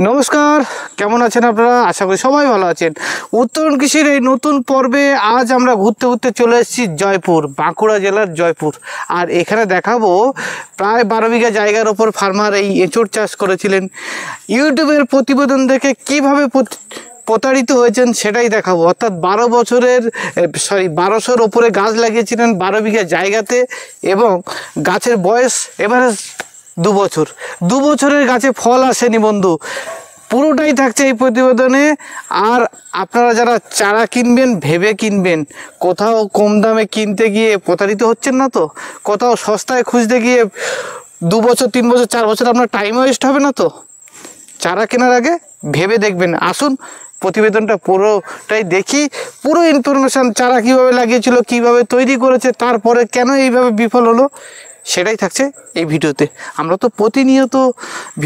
নমস্কার, কেমন আছেন আপনারা? আশা করি সবাই ভালো আছেন। উত্তরণ কৃষির এই নতুন পর্বে আজ আমরা ঘুরতে ঘুরতে চলে এসেছি জয়পুর, বাঁকুড়া জেলার জয়পুর। আর এখানে দেখাবো প্রায় 12 বিঘা জায়গার ওপর ফার্মার এই এঁচোড় চাষ করেছিলেন। ইউটিউবের প্রতিবেদন দেখে কীভাবে প্রতারিত হয়েছেন সেটাই দেখাবো। অর্থাৎ 1200-র ওপরে গাছ লাগিয়েছিলেন 12 বিঘা জায়গাতে, এবং গাছের বয়স এভারেজ 2 বছর। 2 বছরের গাছে ফল আসেনি বন্ধু, পুরোটাই থাকছে এই প্রতিবেদনে। আর আপনারা যারা চারা কিনবেন ভেবে কিনবেন, কোথাও কম দামে কিনতে গিয়ে প্রতারিত হচ্ছেন না তো? কোথাও সস্তায় খুঁজতে গিয়ে 2 বছর 3 বছর 4 বছর আপনার টাইম ওয়েস্ট হবে না তো? চারা কেনার আগে ভেবে দেখবেন। আসুন প্রতিবেদনটা পুরোটাই দেখি, পুরো ইনফরমেশান, চারা কীভাবে লাগিয়েছিল, কীভাবে তৈরি করেছে, তারপরে কেন এইভাবে বিফল হলো, সেটাই থাকছে এই ভিডিওতে। আমরা তো প্রতিনিয়ত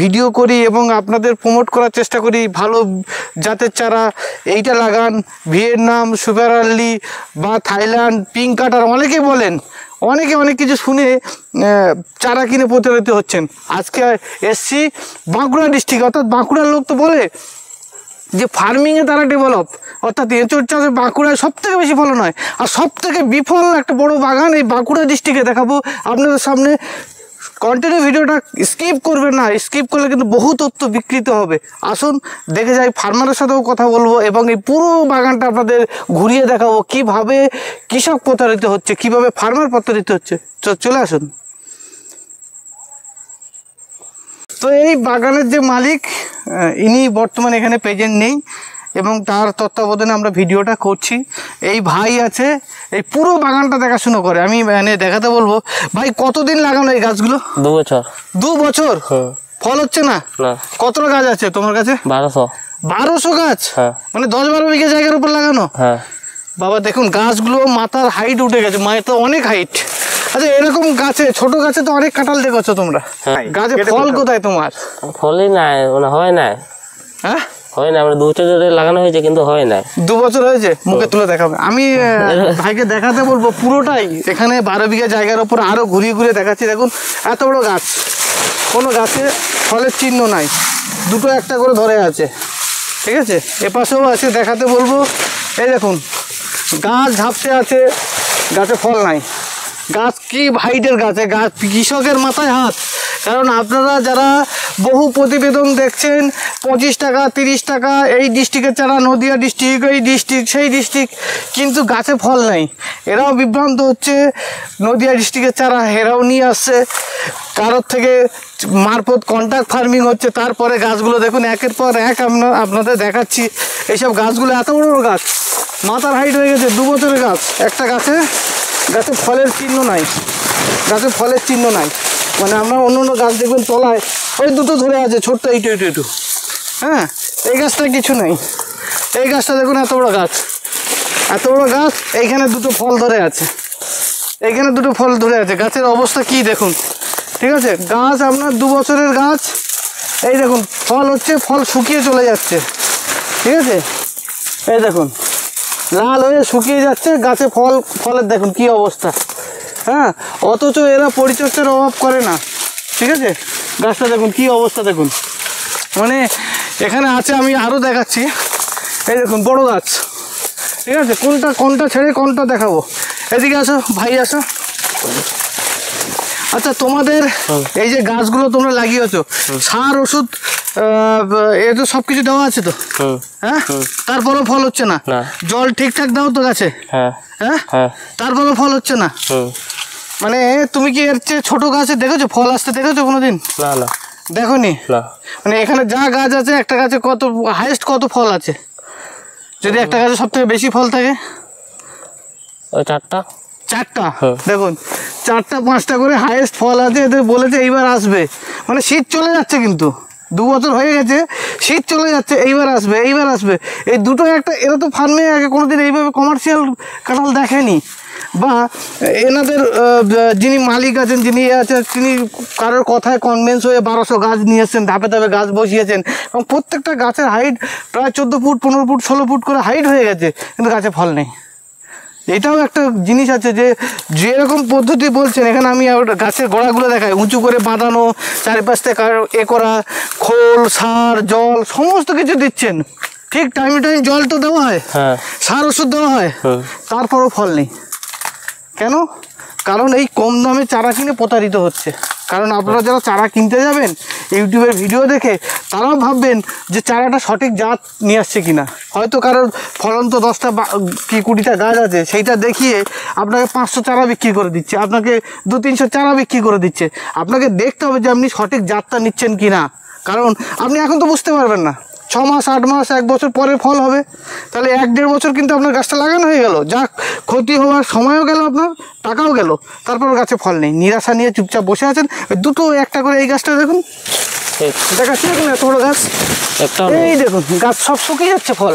ভিডিও করি এবং আপনাদের প্রমোট করার চেষ্টা করি ভালো জাতের চারা, এইটা লাগান, ভিয়েতনাম, সুপার আর্লি বা থাইল্যান্ড, পিঙ্ক কাটার, অনেকে বলেন, অনেকে অনেক কিছু শুনে চারা কিনে প্রতারিত হচ্ছেন। আজকে এসছি বাঁকুড়া ডিস্ট্রিক্ট, অর্থাৎ বাঁকুড়ার লোক তো বলে যে ফার্মিংয়ে তারা ডেভেলপ, অর্থাৎ এঁচোড় চাষে বাঁকুড়ায় সবথেকে বেশি ফলন হয়। আর সবথেকে বিফল একটা বড় বাগান এই বাঁকুড়া ডিস্ট্রিক্টে দেখাবো আপনাদের সামনে। কন্টিনিউ ভিডিওটা স্কিপ করবেন না, স্কিপ করলে কিন্তু বহু তথ্য বিকৃত হবে। আসুন দেখে যাই, ফার্মারের সাথেও কথা বলবো এবং এই পুরো বাগানটা আপনাদের ঘুরিয়ে দেখাবো, কিভাবে কৃষক প্রতারিত হচ্ছে, কিভাবে ফার্মার প্রতারিত হচ্ছে। চলে আসুন। তো এই বাগানের যে মালিক, ইনি বর্তমানে এখানে প্রেজেন্ট নেই এবং তার তত্ত্বাবধানে আমরা ভিডিওটা করছি। এই ভাই আছে, এই পুরো বাগানটা দেখাশুনো করে। আমি মানে দেখাতে বলবো, ভাই কতদিন লাগানো এই গাছগুলো? 2 বছর। 2 বছর ফল হচ্ছে না? কতটা গাছ আছে তোমার কাছে? 1200 গাছ, মানে 10-12 বিঘা জায়গার উপর লাগানো। বাবা দেখুন গাছগুলো, মাথার হাইট উঠে গেছে, মায়ের তো অনেক হাইট। আচ্ছা, এরকম গাছে, ছোট গাছে তো অনেক কাঁঠাল দেখছো তোমরা, গাছে ফল কোথায় তোমার? ফলই নাই, মানে হয় নাই। হ্যাঁ হয় না, মানে 2 বছর ধরে লাগানো হয়েছে কিন্তু হয় নাই। 2 বছর হয়েছে, মুখে তুলে দেখাবে। আমি ভাইকে দেখাতে বলবো পুরোটাই। এখানে 12 বিঘা জায়গার ওপর আরো ঘুরিয়ে ঘুরিয়ে দেখাচ্ছি। দেখুন এত বড় গাছ, কোনো গাছে ফলের চিহ্ন নাই, দুটো একটা করে ধরে আছে, ঠিক আছে? এপাশেও আছে, দেখাতে বলবো। এই দেখুন গাছ ঝাপসে আছে, গাছে ফল নাই। গাছ কি হাইটের গাছে, গাছ কৃষকের মাথায় হাত। কারণ আপনারা যারা বহু প্রতিবেদন দেখছেন 25 টাকা 30 টাকা, এই ডিস্ট্রিক্টের চারা, নদিয়া ডিস্ট্রিক্ট, এই ডিস্ট্রিক্ট, সেই ডিস্ট্রিক্ট, কিন্তু গাছে ফল নেই। এরাও বিভ্রান্ত হচ্ছে, নদিয়া ডিস্ট্রিক্টের চারা এরাও নিয়ে আসছে, কারোর থেকে মারফত কন্ট্রাক্ট ফার্মিং হচ্ছে। তারপরে গাছগুলো দেখুন একের পর এক আপনাদের দেখাচ্ছি। এইসব গাছগুলো এত বড় বড় গাছ, মাথার হাইট হয়ে গেছে, 2 বছরের গাছ। একটা গাছে ফলের চিহ্ন নাই, গাছে ফলের চিহ্ন নাই। মানে আমরা অন্য অন্য গাছ দেখবেন তলায় ওই দুটো ধরে আছে, ছোট্ট একটু। হ্যাঁ, এই গাছটা কিছু নেই। এই গাছটা দেখুন এত বড় গাছ, এত বড় গাছ, এইখানে 2টো ফল ধরে আছে, এইখানে 2টো ফল ধরে আছে। গাছের অবস্থা কি দেখুন, ঠিক আছে? গাছ আপনার 2 বছরের গাছ। এই দেখুন ফল হচ্ছে, ফল শুকিয়ে চলে যাচ্ছে, ঠিক আছে? এই দেখুন লাল হয়ে শুকিয়ে যাচ্ছে, গাছে ফলের দেখুন কি অবস্থা। হ্যাঁ, অথচ এরা পরিচর্যার অভাব করে না, ঠিক আছে? গাছটা দেখুন কি অবস্থা, দেখুন। মানে এখানে আছে, আমি আরও দেখাচ্ছি। এই দেখুন বড় গাছ, ঠিক আছে? কোনটা ছেড়ে কোনটা দেখাবো? এদিকে আসো ভাই, আসো। আচ্ছা, তোমাদের এই যে গাছগুলো তোমরা লাগিয়েছো, সার ওষুধ এ তো সব কিছু দেওয়া আছে তো? হ্যাঁ, তারপরেও ফল হচ্ছে না? জল ঠিকঠাক দাও তো গাছে? হ্যাঁ, তারপরেও ফল হচ্ছে না? মানে তুমি কি এর চেয়ে ছোট গাছে দেখেছো ফল আসতে, দেখেছো কোনোদিন? না, দেখোনি? মানে এখানে যা গাছ আছে, একটা গাছে কত হাইয়েস্ট কত ফল আছে? যদি একটা গাছে সব থেকে বেশি ফল থাকে? ওই 4টা। দেখুন 4টা 5টা করে হাইয়েস্ট ফল আছে। এদের বলেছে এইবার আসবে, মানে শীত চলে যাচ্ছে, কিন্তু 2 বছর হয়ে গেছে, শীত চলে যাচ্ছে, এইবার আসবে। এই দুটো একটা, এরা তো ফার্মে আগে কোনোদিন এইভাবে কমার্শিয়াল কাঁঠাল দেখেনি, বা এনাদের যিনি মালিক আছেন, যিনি আছেন, তিনি কারোর কথায় কনভিন্স হয়ে 1200 গাছ নিয়ে এসেছেন, ধাপে ধাপে গাছ বসিয়েছেন, এবং প্রত্যেকটা গাছের হাইট প্রায় 14 ফুট 15 ফুট 16 ফুট করে হাইট হয়ে গেছে, কিন্তু গাছে ফল নেই। এটাও একটা জিনিস আছে যে যেরকম পদ্ধতি বলছেন এখানে আমি গাছের গোড়াগুলো দেখাই উঁচু করে বাঁধানো, চারিপাশ থেকে এ করা, খোল, সার, জল সমস্ত কিছু দিচ্ছেন, ঠিক টাইমে টাইম জল তো দেওয়া হয়, সার ওষুধ দেওয়া হয়, তারপরও ফল নেই। কেন? কারণ এই কম দামে চারা কিনে প্রতারিত হচ্ছে। কারণ আপনারা যারা চারা কিনতে যাবেন ইউটিউবের ভিডিও দেখে, তারাও ভাববেন যে চারাটা সঠিক জাত নিয়ে আসছে কিনা। হয়তো কারোর ফলন তো 10টা কি 20টা গাছ আছে, সেইটা দেখিয়ে আপনাকে 500 চারা বিক্রি করে দিচ্ছে, আপনাকে 200-300 চারা বিক্রি করে দিচ্ছে। আপনাকে দেখতে হবে যে আপনি সঠিক জাতটা নিচ্ছেন কিনা। কারণ আপনি এখন তো বুঝতে পারবেন না, 6 মাস 8 মাস 1 বছর পরে ফল হবে, তাহলে 1-1.5 বছর কিন্তু আপনার গাছটা লাগানো হয়ে গেল, যা ক্ষতি হওয়ার সময়ও গেল, আপনার টাকাও গেল, তারপর গাছে ফল নেই। নিরাশা নিয়ে চুপচাপ বসে আছেন। দুটো একটা করে এই গাছটা দেখুন, দেখাচ্ছি দেখুন এত বড় গাছ, এই দেখুন গাছ সব শুকিয়ে যাচ্ছে, ফল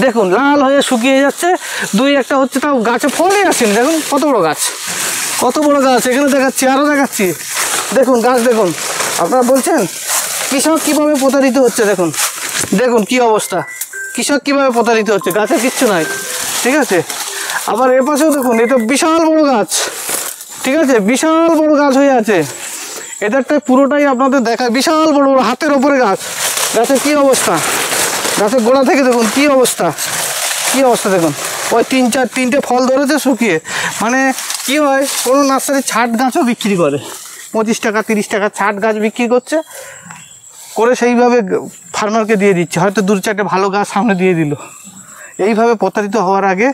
দেখুন লাল হয়ে শুকিয়ে যাচ্ছে, 2-1টা হচ্ছে, তাও গাছে ফলই আসেনি। দেখুন কত বড় গাছ, কত বড় গাছ, এখানে দেখাচ্ছি, আরও দেখাচ্ছি, দেখুন গাছ দেখুন। আপনারা বলছেন কৃষক কীভাবে প্রতারিত হচ্ছে, দেখুন দেখুন কি অবস্থা, কৃষক কীভাবে প্রতারিত হচ্ছে, গাছে কিচ্ছু নাই, ঠিক আছে। আবার এ পাশেও দেখুন, এটা বিশাল বড় গাছ, ঠিক আছে, বিশাল বড় গাছ হয়ে আছে। এদেরটা পুরোটাই আপনাদের দেখায়, বিশাল বড় বড় হাতের ওপরে গাছ, গাছের কী অবস্থা, গাছের গোড়া থেকে দেখুন কী অবস্থা, কী অবস্থা দেখুন। ওই 3-4-3টে ফল ধরেছে শুকিয়ে। মানে কি হয়, কোনো নার্সারি ছাট গাছও বিক্রি করে, 25 টাকা 30 টাকা ছাট গাছ বিক্রি করছে, করে সেইভাবে ফার্মারকে দিয়ে দিচ্ছে, হয়তো 2-4টে ভালো গাছ সামনে দিয়ে দিল। এইভাবে প্রতারিত হওয়ার আগে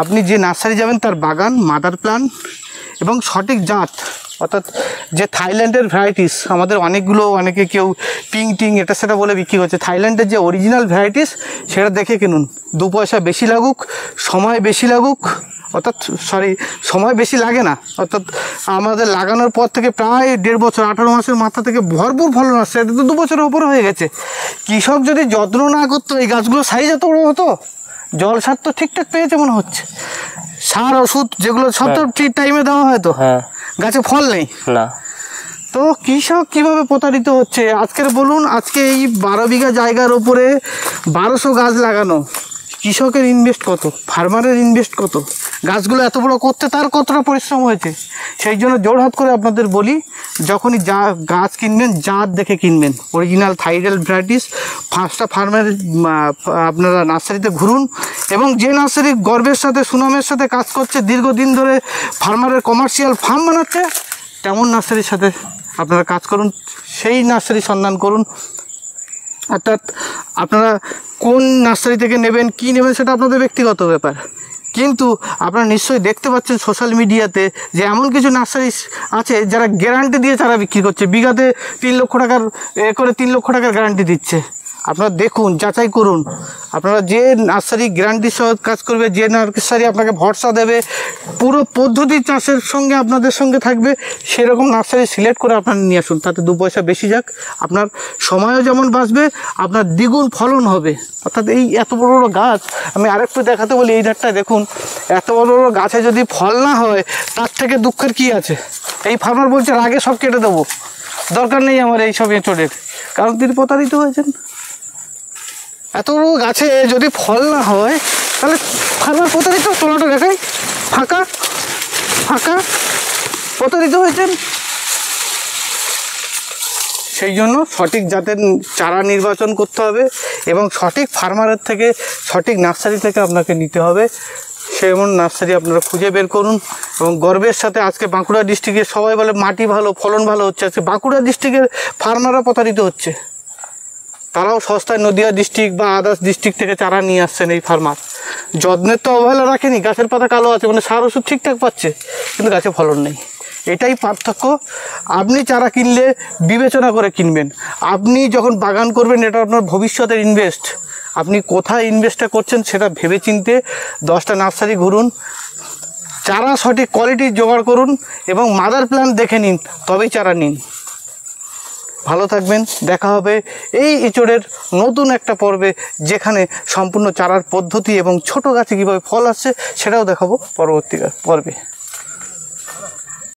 আপনি যে নার্সারি যাবেন তার বাগান, মাদার প্ল্যান্ট এবং সঠিক জাত, অর্থাৎ যে থাইল্যান্ডের ভ্যারাইটিস, আমাদের অনেকগুলো, অনেকে কেউ পিং এটা সেটা বলে বিক্রি করছে, থাইল্যান্ডের যে অরিজিনাল ভ্যারাইটিস সেটা দেখে কিনুন। 2 পয়সা বেশি লাগুক, সময় বেশি লাগুক, অর্থাৎ সময় বেশি লাগে না, অর্থাৎ আমাদের লাগানোর পর থেকে প্রায় 1.5 বছর 18 মাসের মাথা থেকে ভরপুর ফলন আসছে, এটা তো 2 বছরের উপরে হয়ে গেছে। কৃষক যদি যত্ন না করতো এই গাছগুলো সাইজ এত বড় হতো, জল সার তো ঠিকঠাক পেয়েছে মনে হচ্ছে, সার ওষুধ যেগুলো সব তো ঠিক টাইমে দেওয়া হয়, তো গাছে ফল নেই না। তো কৃষক কীভাবে প্রতারিত হচ্ছে আজকের বলুন। আজকে এই 12 বিঘা জায়গার উপরে 1200 গাছ লাগানো, কৃষকের ইনভেস্ট কত, ফার্মারের ইনভেস্ট কত, গাছগুলো এত বড় করতে তার কতটা পরিশ্রম হয়েছে। সেই জন্য জোরহাত করে আপনাদের বলি, যখনই গাছ কিনবেন জাত দেখে কিনবেন, অরিজিনাল থাইল্যান্ড ভ্যারাইটিস। 5টা ফার্মের আপনারা নার্সারিতে ঘুরুন, এবং যে নার্সারি গর্বের সাথে সুনামের সাথে কাজ করছে, দীর্ঘদিন ধরে ফার্মারের কমার্শিয়াল ফার্ম বানাচ্ছে, তেমন নার্সারির সাথে আপনারা কাজ করুন, সেই নার্সারি সন্ধান করুন। অর্থাৎ আপনারা কোন নার্সারি থেকে নেবেন, কি নেবেন সেটা আপনাদের ব্যক্তিগত ব্যাপার, কিন্তু আপনারা নিশ্চয়ই দেখতে পাচ্ছেন সোশ্যাল মিডিয়াতে যে এমন কিছু নার্সারি আছে যারা গ্যারান্টি দিয়ে চারা বিক্রি করছে, বিঘাতে 3 লক্ষ টাকার করে 3 লক্ষ টাকার গ্যারান্টি দিচ্ছে। আপনারা দেখুন, যাচাই করুন। আপনারা যে নার্সারি গ্যারান্টির সহ কাজ করবে, যে নার্সারি আপনাকে ভরসা দেবে, পুরো পদ্ধতি চাষের সঙ্গে আপনাদের সঙ্গে থাকবে, সেরকম নার্সারি সিলেক্ট করে আপনারা নিয়ে আসুন। তাতে 2 পয়সা বেশি যাক, আপনার সময়ও যেমন বাঁচবে, আপনার দ্বিগুণ ফলন হবে। অর্থাৎ এই এত বড় বড় গাছ, আমি আরেকটু দেখাতে বলি, এই ধারটা দেখুন, এত বড় বড় গাছে যদি ফল না হয় তার থেকে দুঃখের কি আছে। এই ফার্মার বলছে আগে সব কেটে দেবো, দরকার নেই আমার এই সব এঁচড়ের, কারণ তিনি প্রতারিত হয়েছেন। এত বড় গাছে যদি ফল না হয় তাহলে ফার্মার প্রতারিত। তোলাটা দেখাই, ফাঁকা ফাঁকা, প্রতারিত হয়েছেন। সেই জন্য সঠিক জাতের চারা নির্বাচন করতে হবে, এবং সঠিক ফার্মারের থেকে, সঠিক নার্সারি থেকে আপনাকে নিতে হবে। সেমন নার্সারি আপনারা খুঁজে বের করুন। এবং গর্বের সাথে আজকে বাঁকুড়া ডিস্ট্রিক্টের সবাই বলে মাটি ভালো, ফলন ভালো হচ্ছে, আজকে বাঁকুড়া ডিস্ট্রিক্টের ফার্মাররা প্রতারিত হচ্ছে। তারাও সস্তায় নদিয়া ডিস্ট্রিক্ট বা আদার্স ডিস্ট্রিক্ট থেকে চারা নিয়ে আসছেন। এই ফার্মার যত্নের তো অবহেলা রাখেনি, গাছের পাতা কালো আছে, মানে সার ওষুধ ঠিকঠাক পাচ্ছে, কিন্তু গাছে ফলন নেই। এটাই পার্থক্য। আপনি চারা কিনলে বিবেচনা করে কিনবেন। আপনি যখন বাগান করবেন, এটা আপনার ভবিষ্যতের ইনভেস্ট। আপনি কোথায় ইনভেস্টটা করছেন সেটা ভেবেচিন্তে 10টা নার্সারি ঘুরুন, চারা সঠিক কোয়ালিটির জোগাড় করুন, এবং মাদার প্ল্যান্ট দেখে নিন, তবেই চারা নিন। ভালো থাকবেন, দেখা হবে এই এঁচড়ের নতুন একটা পর্বে, যেখানে সম্পূর্ণ চারার পদ্ধতি এবং ছোট গাছে কীভাবে ফল আসছে সেটাও দেখাবো পরবর্তী পর্বে।